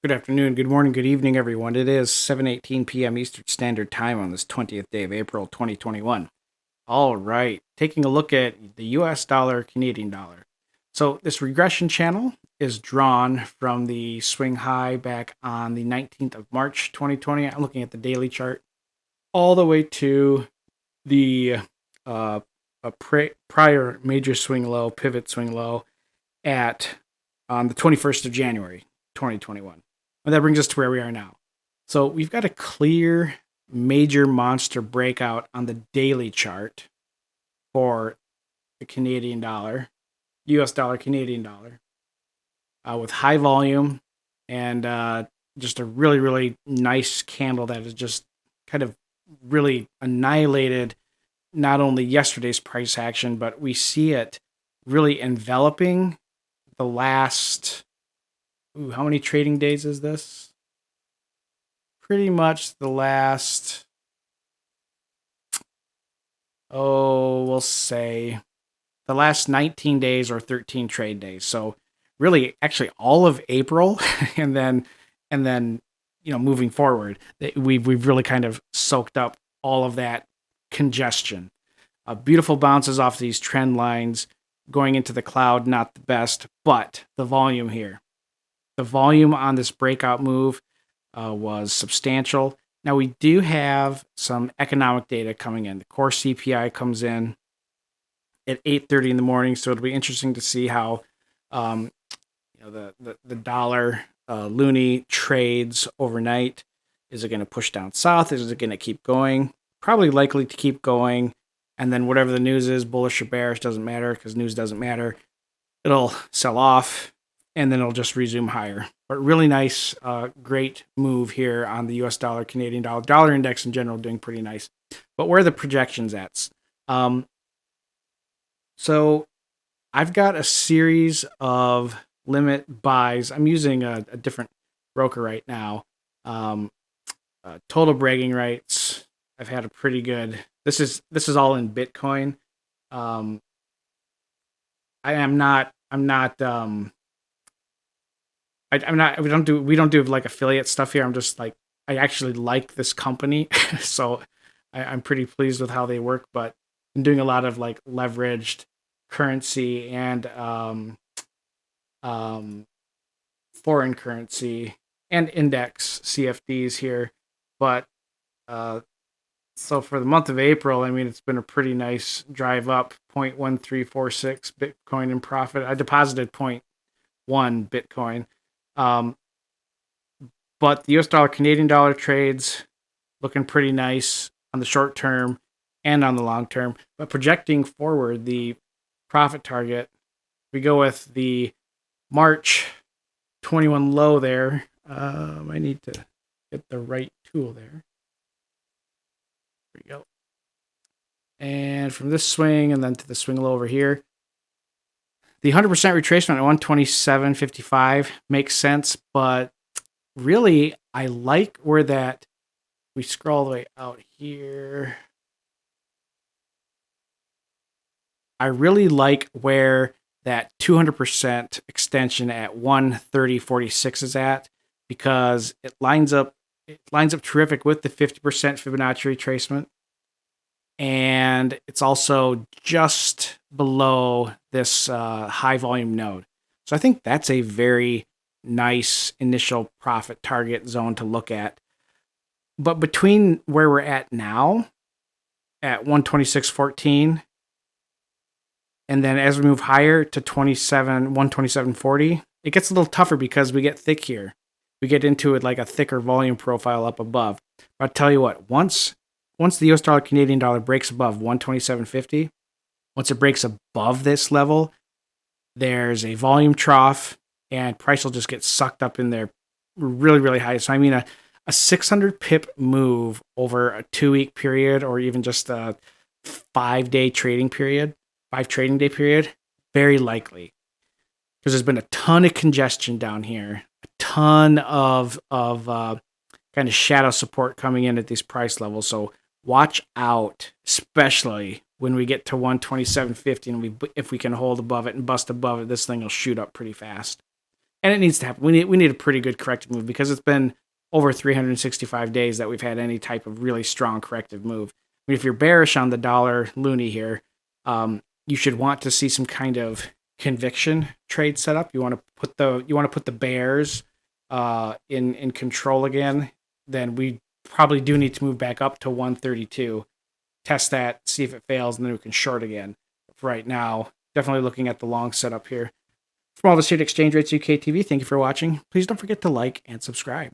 Good afternoon, good morning, good evening, everyone. It is 7:18 p.m. Eastern Standard Time on this 20th day of April, 2021. All right, taking a look at the US dollar, Canadian dollar. So this regression channel is drawn from the swing high back on the 19th of March, 2020. I'm looking at the daily chart all the way to the prior major swing low, pivot swing low at on the 21st of January, 2021. And that brings us to where we are now. So we've got a clear major monster breakout on the daily chart for the Canadian dollar, US dollar, Canadian dollar, with high volume and just a really, really nice candle that is just kind of really annihilated not only yesterday's price action, but we see it really enveloping the last, how many trading days is this? Pretty much the last, we'll say the last 19 days or 13 trade days. So really actually all of April and then moving forward, we've really kind of soaked up all of that congestion. Beautiful bounces off these trend lines going into the cloud, not the best, but the volume here. The volume on this breakout move was substantial. Now we do have some economic data coming in. The core CPI comes in at 8:30 in the morning, so it'll be interesting to see how the dollar loonie trades overnight. Is it going to push down south? Is it going to keep going? Probably likely to keep going. And then whatever the news is, bullish or bearish, doesn't matter because news doesn't matter. It'll sell off and then it'll just resume higher. But really nice, great move here on the US dollar, Canadian dollar. Dollar index in general doing pretty nice. But where are the projections at? So I've got a series of limit buys. I'm using a different broker right now. Total bragging rights. I've had a pretty good. This is all in Bitcoin. I'm not. We don't do like affiliate stuff here. I'm just like, I actually like this company, so I'm pretty pleased with how they work. But I'm doing a lot of like leveraged currency and foreign currency and index CFDs here. But so for the month of April, I mean, it's been a pretty nice drive up, 0.1346 Bitcoin in profit. I deposited 0.1 Bitcoin. But the US dollar, Canadian dollar trades looking pretty nice on the short term and on the long term. But projecting forward, the profit target, we go with the March 21 low there. I need to get the right tool there. There we go. And from this swing and then to the swing low over here, the 100% retracement at 127.55 makes sense, but really I like where that, we scroll all the way out here. I really like where that 200% extension at 130.46 is at, because it lines up terrific with the 50% Fibonacci retracement. And it's also just below this high volume node. So I think that's a very nice initial profit target zone to look at. But between where we're at now at 126.14 and then as we move higher to 127.40, it gets a little tougher because we get thick here. We get into it like a thicker volume profile up above. But I'll tell you what, once the US dollar, Canadian dollar breaks above 127.50, once it breaks above this level, there's a volume trough and price will just get sucked up in there really, really high. So I mean a 600 pip move over a 2-week period or even just a 5-day trading period, 5 trading day period, very likely. Because there's been a ton of congestion down here, a ton of kind of shadow support coming in at these price levels. So watch out, especially when we get to 127.50 and if we can hold above it and bust above it, this thing will shoot up pretty fast. And it needs to happen. We need a pretty good corrective move because it's been over 365 days that we've had any type of really strong corrective move. I mean, if you're bearish on the dollar loonie here, you should want to see some kind of conviction trade set up. You want to put the bears in control again. Then we probably do need to move back up to 132, test that, see if it fails, and then we can short again. For right now, definitely looking at the long setup here. From all the State Exchange Rates UK TV, thank you for watching. Please don't forget to like and subscribe.